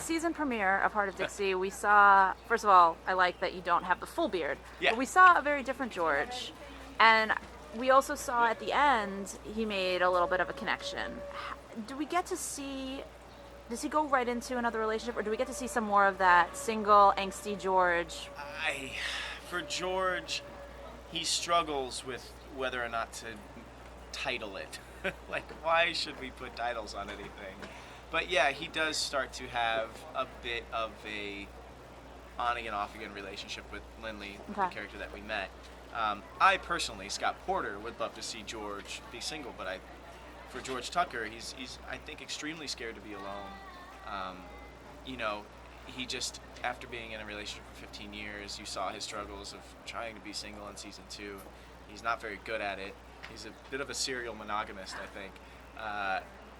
Season premiere of Heart of Dixie, we saw, first of all, I like that you don't have the full beard, Yeah. but we saw a very different George. And we also saw at the end, he made a little bit of a connection. Do we get to see, does he go right into another relationship, or do we get to see some more of that single, angsty George? For George, he struggles with whether or not to title it. Like, why should we put titles on anything? But yeah, he does start to have a bit of a on again, off again relationship with Lynly, the character that we met. I personally, Scott Porter, would love to see George be single, but for George Tucker, he's I think extremely scared to be alone. You know, he just, after being in a relationship for 15 years, you saw his struggles of trying to be single in season 2. He's not very good at it. He's a bit of a serial monogamist, I think.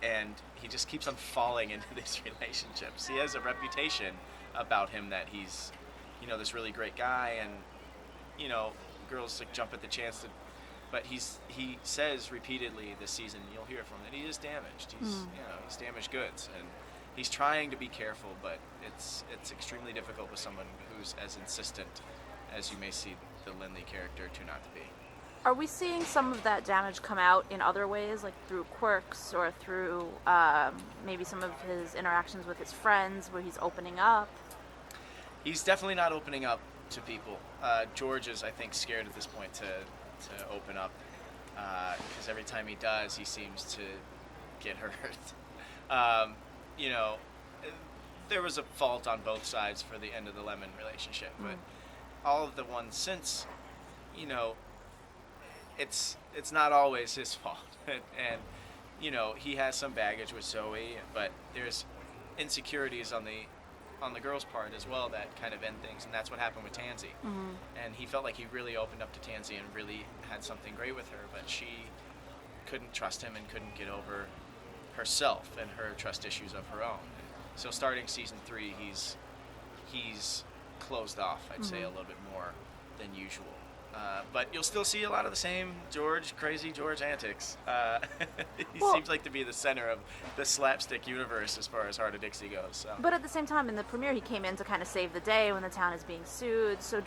And he just keeps on falling into these relationships. He has a reputation about him that he's, this really great guy, and, girls like jump at the chance to, but he says repeatedly this season, you'll hear from him, that he is damaged. He's damaged goods, and he's trying to be careful, but it's extremely difficult with someone who's as insistent as you may see the Lynly character turn out to be. Are we seeing some of that damage come out in other ways, like through quirks or through maybe some of his interactions with his friends where he's opening up? He's definitely not opening up to people. George is, I think, scared at this point to open up, because every time he does, he seems to get hurt. There was a fault on both sides for the end of the Lemon relationship, but all of the ones since, it's not always his fault. And he has some baggage with Zoe, but there's insecurities on the girl's part as well that kind of end things, and that's what happened with Tansy. And he felt like he really opened up to Tansy and really had something great with her, but she couldn't trust him and couldn't get over herself and her trust issues of her own. So starting season 3, he's closed off, I'd say, a little bit more than usual. But you'll still see a lot of the same crazy George antics. He seems like to be the center of the slapstick universe as far as Hart of Dixie goes. So. But at the same time, in the premiere, he came in to kind of save the day when the town is being sued. So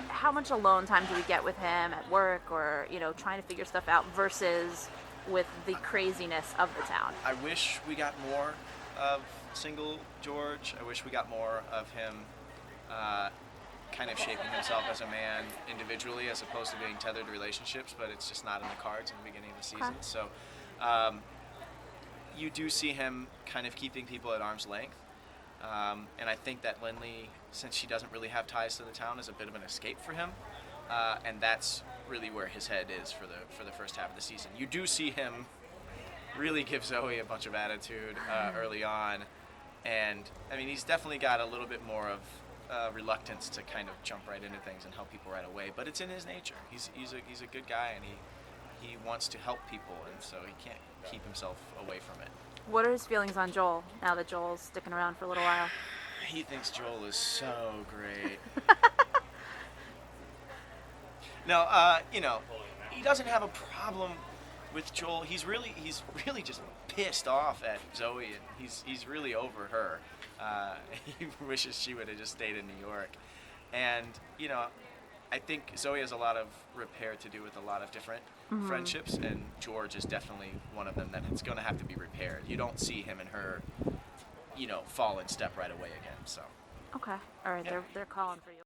how much alone time do we get with him at work or, trying to figure stuff out versus with the craziness of the town? I wish we got more of single George. I wish we got more of him kind of shaping himself as a man individually as opposed to being tethered to relationships, but it's just not in the cards in the beginning of the season. So you do see him kind of keeping people at arm's length, and I think that Lynly, since she doesn't really have ties to the town, is a bit of an escape for him, and that's really where his head is for the first half of the season. You do see him really give Zoe a bunch of attitude early on, and I mean, he's definitely got a little bit more of reluctance to kind of jump right into things and help people right away, but it's in his nature. He's a good guy, and he wants to help people, and so he can't keep himself away from it. What are his feelings on Joel now that Joel's sticking around for a little while? He thinks Joel is so great. No, he doesn't have a problem with Joel. He's really just pissed off at Zoe, and he's really over her. He wishes she would have just stayed in New York. And, I think Zoe has a lot of repair to do with a lot of different friendships, and George is definitely one of them that it's going to have to be repaired. You don't see him and her, fall in step right away again. So. Okay. All right. Yeah. They're calling for you.